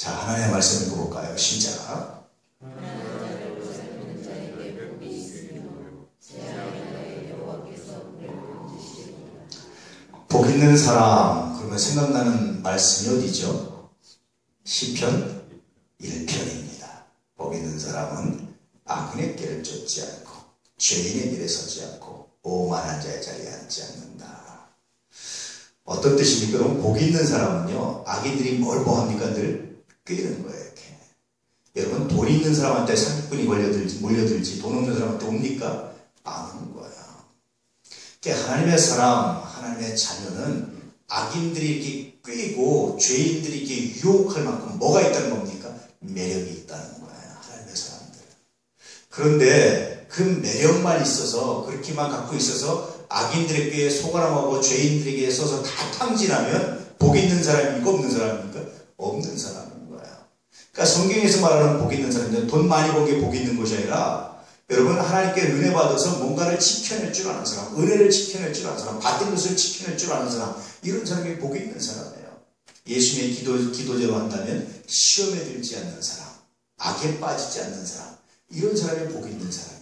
자, 하나님의 말씀 읽어볼까요? 시작. 복 있는 사람, 그러면 생각나는 말씀이 어디죠? 시편 1편입니다. 복 있는 사람은 악인의 길을 쫓지 않고 죄인의 길에 서지 않고 오만한 자의 자리에 앉지 않는다. 어떤 뜻입니까? 여러분, 복 있는 사람은요, 악인들이 뭘 뭐합니까? 늘 꾀는 거예요. 이렇게. 여러분, 돈 있는 사람한테 사기꾼이 몰려들지 돈 없는 사람한테 옵니까? 안 오는 거예요. 하나님의 사람, 하나님의 자녀는 악인들이 이렇게 꾀고 죄인들이 이렇게 유혹할 만큼 뭐가 있다는 겁니까? 매력이 있다는 거예요. 하나님의 사람들은. 그런데 그 매력만 있어서, 그렇게만 갖고 있어서 악인들에게 속아남하고 죄인들에게 서서 다 탕진하면 복 있는 사람입니까? 없는 사람입니까? 없는 사람인 거예요. 그러니까 성경에서 말하는 복 있는 사람들은 돈 많이 버는 게 복 있는 것이 아니라, 여러분, 하나님께 은혜 받아서 뭔가를 지켜낼 줄 아는 사람, 은혜를 지켜낼 줄 아는 사람, 받은 것을 지켜낼 줄 아는 사람, 이런 사람이 복이 있는 사람이에요. 예수님의 기도제로 한다면 시험에 들지 않는 사람, 악에 빠지지 않는 사람, 이런 사람이 복이 있는 사람입니다.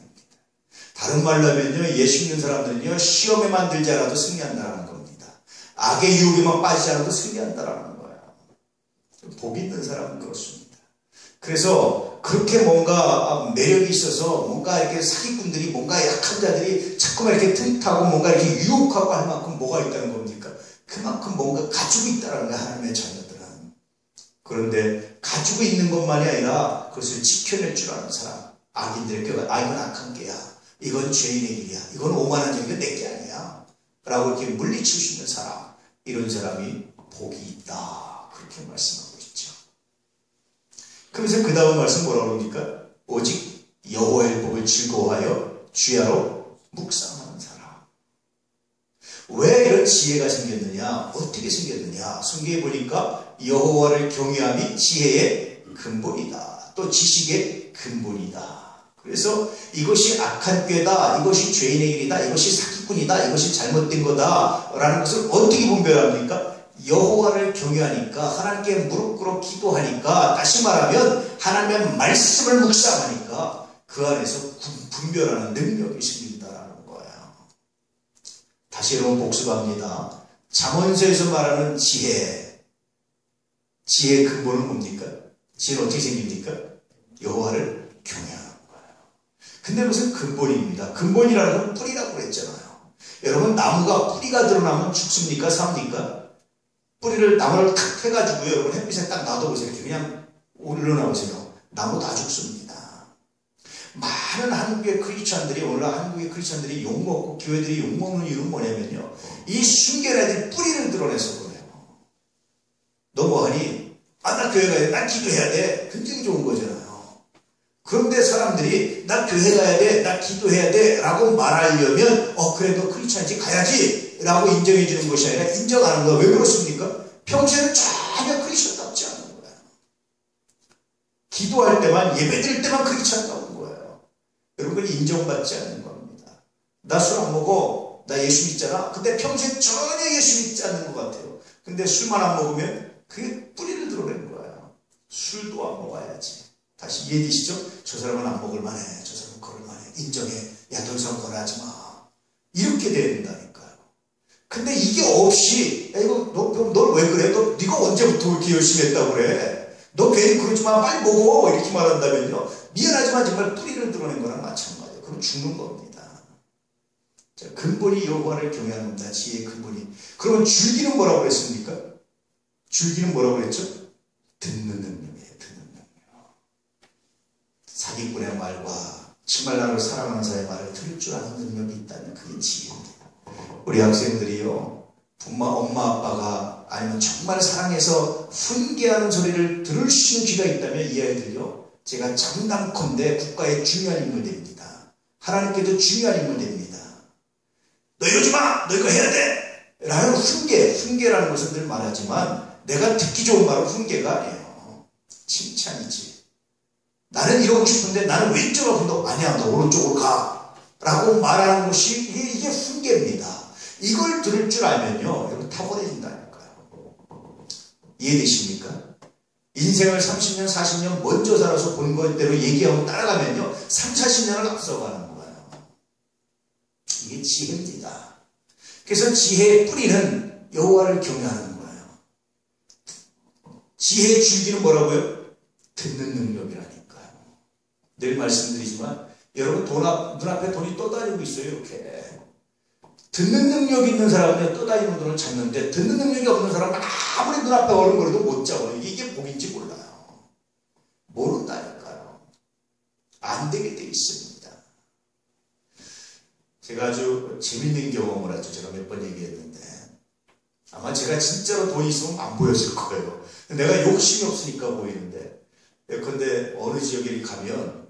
다른 말로 하면요, 예수 믿는 사람들은요, 시험에만 들지 않아도 승리한다는 겁니다. 악의 유혹에만 빠지지 않아도 승리한다는 거예요. 복이 있는 사람은 그렇습니다. 그래서 그렇게 뭔가 매력이 있어서 뭔가 이렇게 사기꾼들이, 뭔가 약한 자들이 자꾸만 이렇게 틈타고 뭔가 이렇게 유혹하고 할 만큼 뭐가 있다는 겁니까? 그만큼 뭔가 가지고 있다는 거야, 하나님의 자녀들은. 그런데 가지고 있는 것만이 아니라 그것을 지켜낼 줄 아는 사람, 악인들에게, 이건 악한 게야, 이건 죄인의 길이야, 이건 오만한 자가 내 게 아니야 라고 이렇게 물리칠 수 있는 사람, 이런 사람이 복이 있다, 그렇게 말씀합니다. 그래서 그 다음 말씀 뭐라고 그럽니까? 오직 여호와의 법을 즐거워하여 주야로 묵상하는 사람. 왜 이런 지혜가 생겼느냐? 어떻게 생겼느냐? 성경에 보니까 여호와를 경외함이 지혜의 근본이다. 또 지식의 근본이다. 그래서 이것이 악한 꾀다, 이것이 죄인의 길이다, 이것이 사기꾼이다, 이것이 잘못된 거다 라는 것을 어떻게 분별합니까? 여호와를 경외하니까, 하나님께 무릎 꿇어 기도하니까, 다시 말하면 하나님의 말씀을 묵상하니까 그 안에서 분별하는 능력이 생긴다라는 거예요. 다시 여러분 복습합니다. 잠언서에서 말하는 지혜의 근본은 뭡니까? 지혜는 어떻게 생깁니까? 여호와를 경외하는 거예요. 근데 무슨 근본입니다. 근본이라는 건 뿌리라고 그랬잖아요. 여러분, 나무가 뿌리가 드러나면 죽습니까? 삽니까? 뿌리를, 나무를 탁 해가지고요, 여러분 햇빛에 딱 놔둬보세요. 이렇게 그냥 올려놔보세요. 나무 다 죽습니다. 많은 한국의 크리스찬들이, 오늘날 한국의 크리스찬들이 욕먹고 교회들이 욕먹는 이유는 뭐냐면요, 이 순결한 애들이 뿌리를 드러내서 그래요. 너 뭐하니? 나 교회 가야 돼, 나 기도해야 돼. 굉장히 좋은 거잖아요. 그런데 사람들이 나 교회 가야 돼, 나 기도해야 돼 라고 말하려면 그래, 너 크리스찬이지, 가야지 라고 인정해 주는 것이 아니라 인정하는 거야. 왜 그렇습니까? 평소에는 전혀 크리스천답지 않은 거야. 기도할 때만, 예배 드릴 때만 크리스천다운 거예요. 여러분, 그건 인정받지 않는 겁니다. 나 술 안 먹어, 나 예수 믿잖아. 근데 평소에 전혀 예수 믿지 않는 것 같아요. 근데 술만 안 먹으면 그게 뿌리를 드러내는 거예요. 술도 안 먹어야지. 다시 이해되시죠? 저 사람은 안 먹을 만해, 저 사람은 걸을 만해, 인정해, 야 더 이상 걸어하지 마, 이렇게 돼야 된다니까요. 근데 이게 없이, 야 이거 너 왜 그래? 네가 언제부터 이렇게 열심히 했다고 그래? 너 괜히 그러지 마, 빨리 먹어, 이렇게 말한다면요, 미안하지만 정말 뿌리를 드러낸 거랑 마찬가지예요. 그럼 죽는 겁니다. 자, 근본이 여호와를 경외하는 겁니다. 지혜의 근본이. 그러면 줄기는 뭐라고 그랬습니까? 줄기는 뭐라고 그랬죠? 듣는 능력이에요. 듣는 능력. 사기꾼의 말과 정말 나를 사랑하는 사람의 말을 들을 줄 아는 능력이 있다면 그게 지혜입니다. 우리 학생들이요, 엄마 아빠가 아니면 정말 사랑해서 훈계하는 소리를 들을 수 있는 귀가 있다면 이 아이들요, 제가 장담컨대 국가의 중요한 인물 됩니다. 하나님께도 중요한 인물 됩니다. 너 이러지 마! 너 이거 해야 돼! 라는 훈계라는 것은 늘 말하지만, 내가 듣기 좋은 말은 훈계가 아니에요. 칭찬이지. 나는 이러고 싶은데 나는 왼쪽으로 간다고, 아니야, 너 오른쪽으로 가 라고 말하는 것이 이게 훈계입니다. 이걸 들을 줄 알면요, 여러분 탁월해진다니까요. 이해되십니까? 인생을 30년, 40년 먼저 살아서 본 것대로 얘기하고 따라가면요. 3, 40년을 앞서가는 거예요. 이게 지혜입니다. 그래서 지혜의 뿌리는 여호와를 경외하는 거예요. 지혜의 줄기는 뭐라고요? 듣는 능력이라니까요. 늘 말씀드리지만 여러분 눈앞에 돈이 떠다니고 있어요. 이렇게. 듣는 능력이 있는 사람은 떠다니는 돈을 찾는데 듣는 능력이 없는 사람은 아무리 눈앞에 어른거려도 못 잡아요. 이게 복인지 몰라요. 모른다니까요. 안 되게 돼 있습니다. 제가 아주 재밌는 경험을 하죠. 제가 몇 번 얘기했는데 아마 제가 진짜로 돈이 있으면 안 보였을 거예요. 내가 욕심이 없으니까 보이는데 예컨대 어느 지역에 가면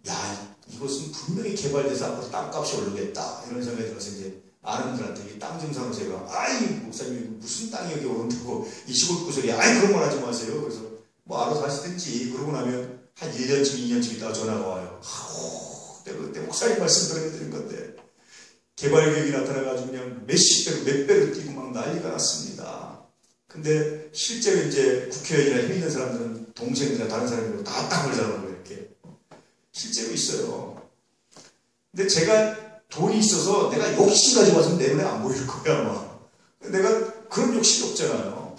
야 이것은 분명히 개발돼서 앞으로 땅값이 오르겠다 이런 생각이 들어서 이제 아는 분들한테 땅 증상으로 제가 아이 목사님 무슨 땅이 여기 오른다고 이 시골 구석에 아이 그런 말 하지 마세요. 그래서 뭐 알아서 하시든지 그러고 나면 한 1년쯤 2년쯤 있다가 전화가 와요. 내가 그때 목사님 말씀 들어드린 건데 개발계획이 나타나가지고 그냥 몇십 배로 몇 배로 뛰고 막 난리가 났습니다. 근데 실제로 이제 국회의원이나 힘 있는 사람들은 동생들이나 다른 사람들은 다 땅을 사는 거예요. 이렇게 실제로 있어요. 근데 제가 돈이 있어서 내가 욕심 가지고 와서 내 눈에 안 보일 거야 아마. 내가 그런 욕심이 없잖아요.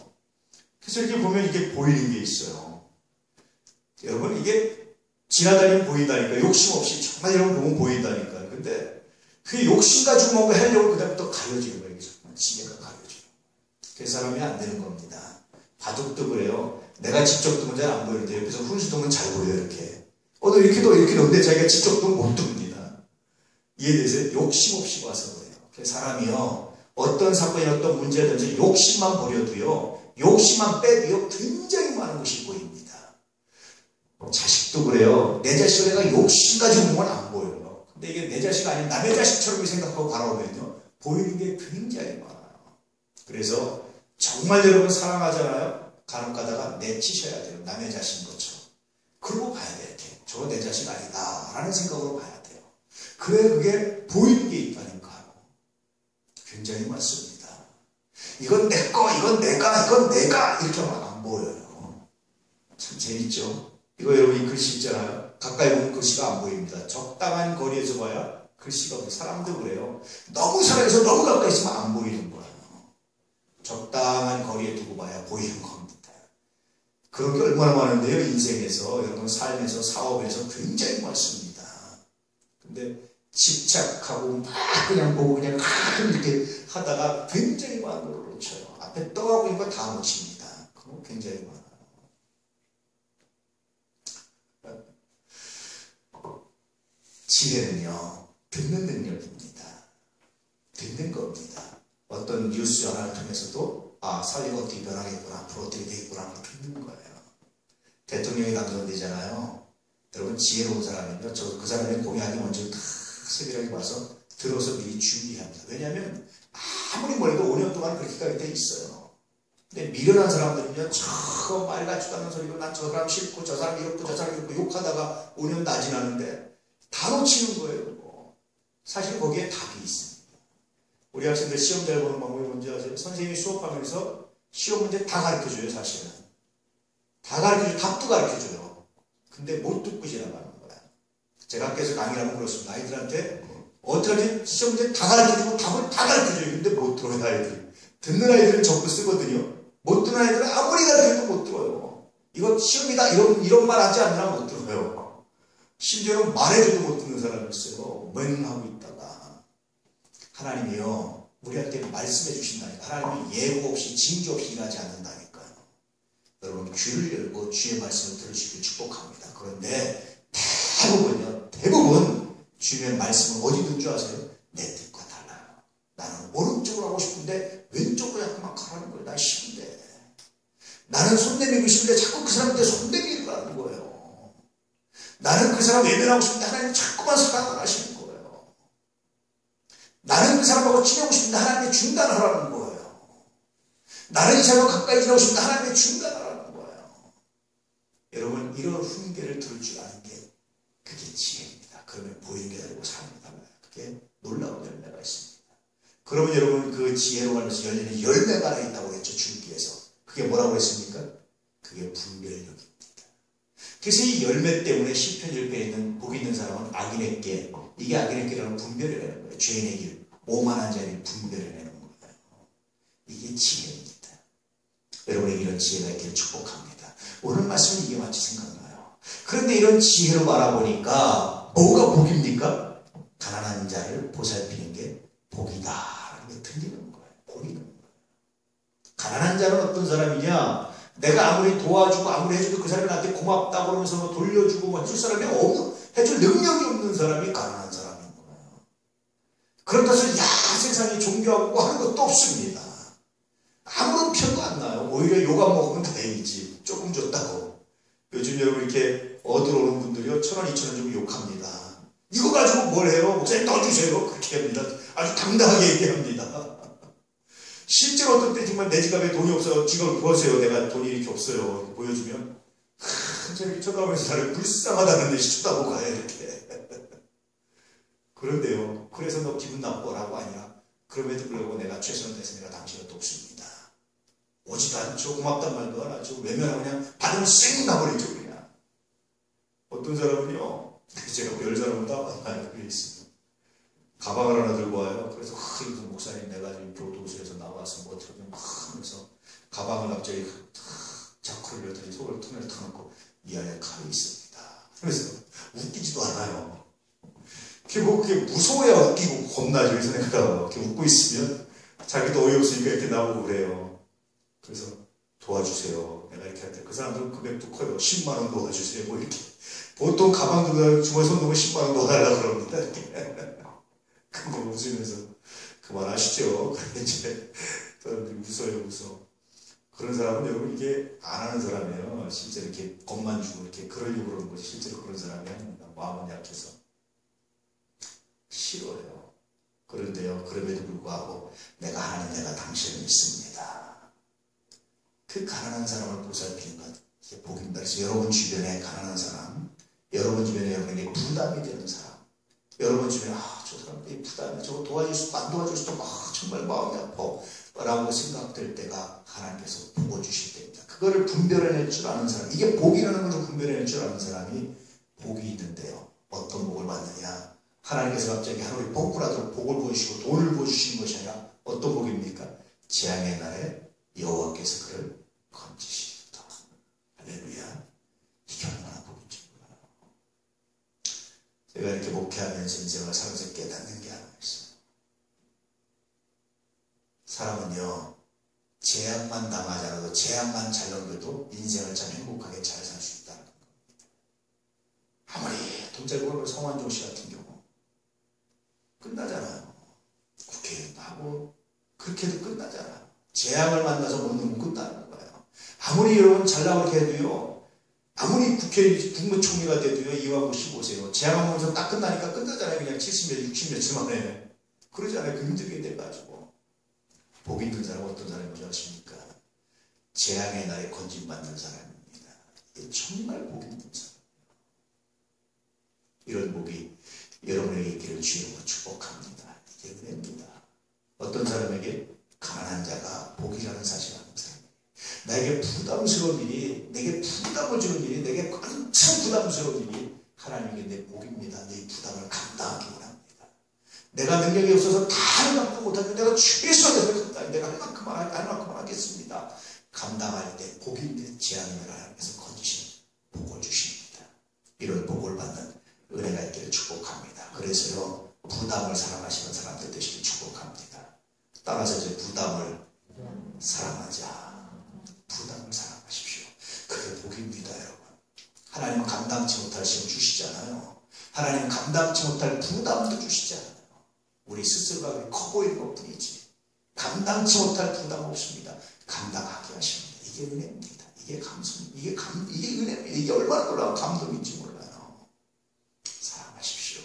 그래서 이렇게 보면 이게 보이는 게 있어요. 여러분 이게 지나다니면 보인다니까. 욕심 없이 정말 여러분 보면 보인다니까요. 근데 그 욕심 가지고 뭔가 하려고 그다음부터 가려지는 거예요. 지혜가 가려져요. 그 사람이 안 되는 겁니다. 바둑도 그래요. 내가 직접 두면 잘 안 보이는데 옆에서 훈수 두면 잘 보여요. 이렇게. 너 이렇게 둬 이렇게 놓는데 자기가 직접 두면 못 둡니다. 이해되세요? 욕심 없이 봐서 그래요. 그 사람이요. 어떤 사건이나 어떤 문제든지 욕심만 버려도요. 욕심만 빼도요. 굉장히 많은 것이 보입니다. 자식도 그래요. 내 자식을 내가 욕심 가지고 있는 건 안 보여요. 근데 이게 내 자식 아닌 남의 자식처럼 생각하고 바라보면요. 보이는 게 굉장히 많아요. 그래서 정말 여러분 사랑하잖아요. 간혹 가다가 내치셔야 돼요. 남의 자식인 것처럼. 그러고 봐야 돼요. 이렇게. 저거 내 자식 아니다. 라는 생각으로 봐야 돼요. 그래 그게 보이는 게 있다니까요. 굉장히 많습니다. 이건 내 거, 이건 내가, 이건 내가 이렇게 하면 안 보여요. 참 재밌죠? 이거 여러분 이 글씨 있잖아요. 가까이 보면 글씨가 안 보입니다. 적당한 거리에서 봐야 글씨가 보여요. 사람도 그래요. 너무 사랑해서 너무 가까이 있으면 안 보이는 거예요. 적당한 거리에 두고 봐야 보이는 겁니다. 그런 게 얼마나 많은데요. 인생에서 여러분 삶에서 사업에서 굉장히 많습니다. 근데 집착하고 막 그냥 보고 그냥 가끔 이렇게 하다가 굉장히 많은 걸 놓쳐요. 앞에 떠가고 있는 거 다 놓칩니다. 그거 굉장히 많아요. 지혜는요. 듣는 능력입니다. 듣는 겁니다. 어떤 뉴스 전화를 통해서도 사회가 어떻게 변하겠구나 앞으로 어떻게 되겠구나 듣는 거예요. 대통령이 당선되잖아요. 여러분 지혜로운 사람은요. 그 사람의 공약이 먼저 다 세밀하게 봐서 들어서 미리 준비합니다. 왜냐하면 아무리 멀어도 5년 동안 그렇게 가게 돼 있어요. 근데 미련한 사람들은요. 저 말 같지도 않은 소리고 난 저 사람 싫고 저 사람 이렇고 저 사람 이렇고 욕하다가 5년 다 지나는데 다 놓치는 거예요. 사실 거기에 답이 있습니다. 우리 학생들 시험 잘 보는 방법이 뭔지 아세요? 선생님이 수업하면서 시험 문제 다 가르쳐줘요. 사실은. 다 가르쳐줘요. 답도 가르쳐줘요. 근데 못 듣고 지나가는 거야. 제가 학교에서 강의를 하면 그렇습니다. 아이들한테 어떻게 시험 문제 다 가르쳐주고 답을 다 가르쳐줘요. 근데 못 들어요. 아이들이. 듣는 아이들은 적고 쓰거든요. 못 듣는 아이들은 아무리 가르쳐도 못 들어요. 이거 시험이다 이런 말 하지 않느라 못 들어요. 심지어는 말해줘도 못 듣는 사람이 있어요. 맹하고 있다가 하나님이요. 우리한테 말씀해 주신다니까. 하나님은 예고 없이 징조 없이 일하지 않는다니까요. 여러분 귀를 열고 주의 말씀을 들으시길 축복합니다. 그런데 대부분 주의 말씀은 어디 있는 줄 아세요? 내 뜻과 달라요. 나는 오른쪽으로 하고 싶은데 왼쪽으로 자꾸만 가라는 거예요. 난 싫은데. 나는 손 내밀고 싶은데 자꾸 그 사람한테 손 내밀으라는 거예요. 나는 그 사람 외면하고 싶은데 하나님 자꾸만 사랑을 하시는 거예요. 나는 그 사람하고 친하고 싶은데 하나님이 중단하라는 거예요. 나는 이 사람하고 가까이 지나고 싶은데 하나님이 중단하라는 거예요. 여러분 이런 훈계를 들을 줄 아는 게 그게 지혜입니다. 그러면 보이는 게 다르고 삶이 달라요. 그게 놀라운 열매가 있습니다. 그러면 여러분 그 지혜로 하면서 열리는 열매가 하나 있다고 했죠. 줄기에서. 그게 뭐라고 했습니까? 그게 분별력입니다. 그래서 이 열매 때문에 시편 1편에 있는 복 있는 사람은 악인의 길, 이게 악인의 길이라는 분별해내는 거예요. 죄인의 길, 오만한 자를 분별해내는 거예요. 이게 지혜입니다. 여러분에게 이런 지혜가 있기를 축복합니다. 오늘 말씀은 이게 마치 생각나요. 그런데 이런 지혜로 바라보니까 뭐가 복입니까? 가난한 자를 보살피는 게 복이다. 이게 틀리는 거예요. 보이는 거예요. 가난한 자는 어떤 사람이냐? 내가 아무리 도와주고 아무리 해줘도 그 사람이 나한테 고맙다고 그러면서 뭐 돌려주고 뭐 해줄 사람이 없는, 해줄 능력이 없는 사람이 가난한 사람인 거예요. 그렇다고 해서 세상이 존경하고 하는 것도 없습니다. 아무런 편도 안 나요. 오히려 욕 안 먹으면 다행이지. 조금 줬다고. 요즘 여러분 이렇게 얻으러 오는 분들이요, 1,000원, 2,000원 주고 욕합니다. 이거 가지고 뭘 해요? 목사님 떠주세요. 그렇게 합니다. 아주 당당하게 얘기합니다. 실제로 어떤 때 정말 내 지갑에 돈이 없어요. 지갑을 보세요. 내가 돈이 이렇게 없어요. 보여주면 저렇게 쳐다보면서 나를 불쌍하다는 듯이 쳐다보고 가요. 이렇게. 그런데요. 그래서 너 기분 나쁘라고 아니라 그럼에도 불구하고 내가 최선을 다해서 내가 당신을 돕습니다. 오지도 않죠. 고맙단 말도 안 하죠. 외면하고 그냥 받으면 쌩 나버리죠. 그냥. 어떤 사람은요. 제가 뭐 10사람보다 많이 그래 있습니다. 가방을 하나 들고 와요. 그래서 목사님 내가 지금 교도소에서 나와서 뭐 어떻게 막 하면서 가방을 갑자기 자크를 열더니 속을 통을 터놓고 미안해 칼이 있습니다. 그래서 웃기지도 않아요. 그게 무서워야 웃기고 겁나죠. 그래서 내가 이렇게 웃고 있으면 자기도 어이없으니까 이렇게 나오고 그래요. 그래서 도와주세요. 내가 이렇게 할 때 그 사람들은 금액도 커요. 10만 원 도와주세요. 뭐 이렇게 보통 가방 들고 주머니 손 넣으면 10만 원 도와달라고 그럽니다. 이렇게. 그거 웃으면서 그만하시죠. 그런데 이제 사람들이 웃어. 그런 사람은 여러분 이게 안 하는 사람이에요. 실제로 이렇게 겁만 주고 이렇게 그러려고 그러는 거지. 실제로 그런 사람이 아닙니다. 마음은 약해서. 싫어요. 그런데요. 그럼에도 불구하고 내가 하나님, 내가 당신을 믿습니다. 그 가난한 사람을 보살피는 것, 이게 복입니다. 그래서 여러분 주변에 가난한 사람, 여러분 주변에 여러분에게 부담이 되는 사람, 여러분 주변에 저 사람들이 부담이, 저거 도와줄 수도 안 도와줄 수도 정말 마음이 아파 라고 생각될 때가 하나님께서 보고 주실 때입니다. 그거를 분별해낼 줄 아는 사람, 이게 복이라는 것을 분별해낼 줄 아는 사람이 복이 있는데요. 어떤 복을 받느냐? 하나님께서 갑자기 하늘에 복부라도 복을 보여주시고 돈을 보여주시는 것이 아니라 어떤 복입니까? 재앙의 날에 여호와께서 그를 건지시리로다. 할렐루야. 이게 얼마나 복인지 몰라요. 제가 이렇게 목회하면서 인생을 살면서 깨닫는 게 하나 있어요. 사람은요, 재앙만 당하지 않아도, 재앙만 잘 넘겨도 인생을 참 행복하게 잘 살 수 있다는 겁니다. 아무리 돈 잘 벌고 성완종 씨 같은 경우 끝나잖아요. 국회의원도 하고 그렇게 해도 끝나잖아요. 재앙을 만나서 못 넘으면 끝나는 거예요. 아무리 여러분 잘나고 해도요, 아무리 국무총리가 돼도요, 이왕구 씨 보세요. 재앙을 보면서 딱 끝나니까 끝나잖아요. 그냥 70몇, 60몇칠 만에. 그러잖아요. 그 힘들게 돼가지고. 복 있는 사람은 어떤 사람인지 아십니까? 재앙의 날에 건진받는 사람입니다. 이게 정말 복 있는 사람. 이런 복이 여러분에게 있기를 주님으로 축복합니다. 이게 은혜입니다. 어떤 사람에게 가난한 자가 복이라는 사실을 아는 사람이에요. 나에게 부담스러운 일이, 내게 부담을 주는 일이, 내게 한참 부담스러운 일이 하나님에게 내 복입니다. 내 부담을 감당하기 원합니다. 내가 능력이 없어서 다 할 만큼 못하면 내가 최선을 다해서 내가 할 만큼만 하겠습니다. 감당할 때 복인데 재앙을 하나님께서 건지시는 복을 주십니다. 이런 복을 받는 은혜가 있기를 축복합니다. 그래서요, 부담을 사랑하시는 사람들 되시길 축복합니다. 따라서 이제 부담을 사랑하자. 부담을 사랑하십시오. 그게 복입니다, 여러분. 하나님은 감당치 못할 시험 주시잖아요. 하나님은 감당치 못할 부담도 주시잖아요. 우리 스스로가 커 보이는 것 뿐이지 감당치 못할 부담 없습니다. 감당하게 하십니다. 이게 은혜입니다. 이게 감성, 이게 은혜입니다. 이게 얼마나 놀라운 감동인지 몰라요. 사랑하십시오.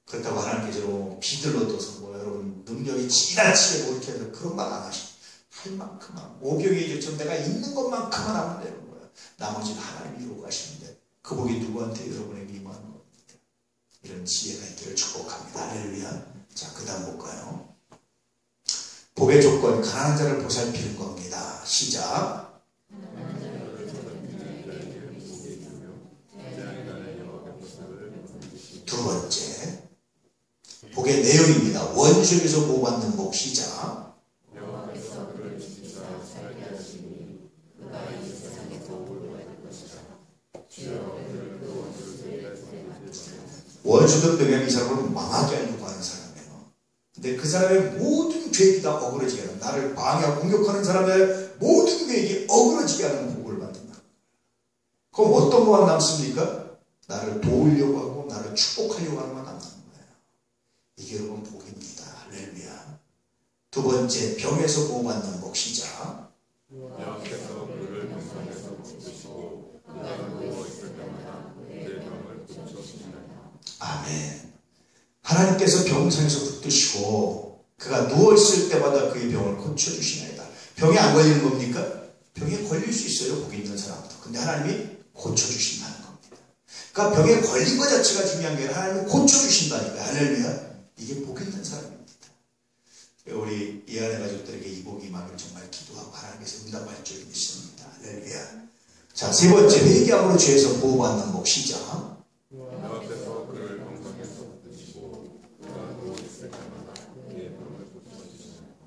그렇다고 하나님께서 비들러둬서 여러분 능력이 지나치게 뭐 이렇게 해서 그런 말 안 하시고 할 만큼만, 오병이의 일처럼 내가 있는 것만큼만 하면 되는 거예요. 나머지는 하나님이 이루고 가시는데 그 복이 누구한테 여러분에게 임하는 겁니다. 이런 지혜가 있기를 축복합니다. 할렐루야. 자, 그 다음 볼까요? 복의 조건, 가난한 자를 보살피는 겁니다. 시작. 복의 내용입니다. 원수에게서 보호받는 복. 시작. 원수들 때문에 이 사람을 망하게 하려고 하는 사람이에요. 근데 그 사람의 모든 계획이 다 어그러지게 하는, 나를 방해하고 공격하는 사람의 모든 계획이 어그러지게 하는 복을 받는다. 그럼 어떤 거가 남습니까? 나를 도우려고 하고 나를 축복하려고 하는 건 남는 거예요. 이게 여러분 복입니다. 할렐루야. 두 번째, 병에서 보호받는 복. 시작. 여호와께서 그를 병상에서 고치시고 그가 누워 있을 때마다 그의 병을 고쳐주시나이다. 아멘. 하나님께서 병상에서 붙드시고 그가 누워있을 때마다 그의 병을 고쳐주시나이다. 병에 안 걸리는 겁니까? 병에 걸릴 수 있어요. 복이 있는 사람도. 근데 하나님이 고쳐주신다는 겁니다. 그러니까 병에 걸린 것 자체가 중요한 게 아니라 하나님이 고쳐주신다니까요. 할렐루야. 이게 복 있는 사람입니다. 우리 이 안에 가족들에게 이 복이 임하길 정말 기도하고 하나님께서 응답할 줄 믿습니다. 할렐루야. 자, 세 번째, 회개함으로 죄에서 보호받는 복. 시작. 여호와께서 그를 병상에서 붙드시고 그가 누워 있을 때마다 그의 병을 고쳐주시나이다.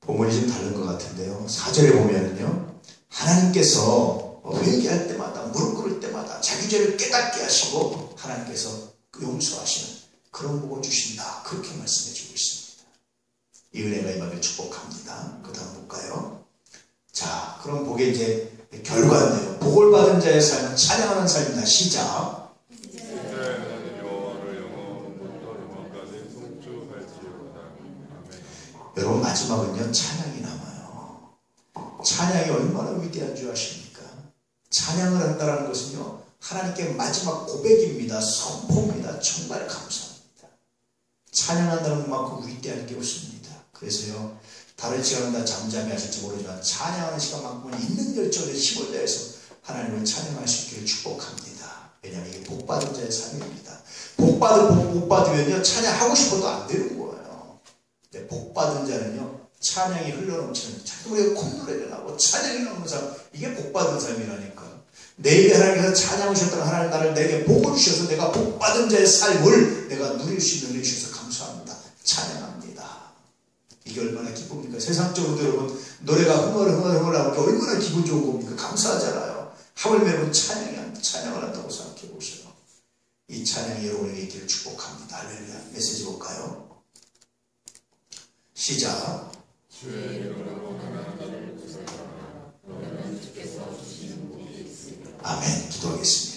본문이 좀 다른 것 같은데요. 4절에 보면은요, 하나님께서 회개할 때마다, 무릎 꿇을 때마다 자기 죄를 깨닫게 하시고 하나님께서 용서하시는 그런 복을 주신다. 그렇게 말씀해 주고 있습니다. 이 은혜가 임하길 축복합니다. 그 다음 볼까요? 자, 그럼 복의 이제 결과인데요. 복을 받은 자의 삶은 찬양하는 삶입니다. 시작. 이제는 여호와를 영원부터 영원까지 송축할지어다. 아멘. 여러분, 마지막은요, 찬양이 남아요. 찬양이 얼마나 위대한 줄 아십니까? 찬양을 한다는 것은요, 하나님께 마지막 고백입니다. 선포입니다. 정말 감사합니다. 찬양한다는 것만큼 위대한 게 없습니다. 그래서요, 다른 시간은 다 잠잠히 하실지 모르지만 찬양하는 시간만큼은 있는 열정에 힘을 내서 하나님을 찬양할 수 있기를 축복합니다. 왜냐하면 이게 복받은 자의 삶입니다. 복 받으면요, 찬양하고 싶어도 안 되는 거예요. 근데 복받은 자는요, 찬양이 흘러넘치는, 자꾸 우리가 콧노래가 나고 찬양이 나오는 사람, 이게 복받은 삶이라니까. 내게 하나님께서 찬양하셨다는 하나님 나를 내게 복을 주셔서 내가 복받은 자의 삶을 내가 누릴 수 있는 은혜 주셔서 감사합니다. 찬양합니다. 이게 얼마나 기쁩니까? 세상적으로도 여러분 노래가 흥얼흥얼 나오는 게 얼마나 기분 좋은 겁니까? 감사하잖아요. 하물며 찬양을 한다고 생각해 보세요. 이 찬양이 여러분에게 있기를 축복합니다. 할렐루야. 메시지 볼까요? 시작. 주의 이름으로 하나님을 구세하라. 너는 주께서 주신 복이 있으리라. 아멘. 기도하겠습니다.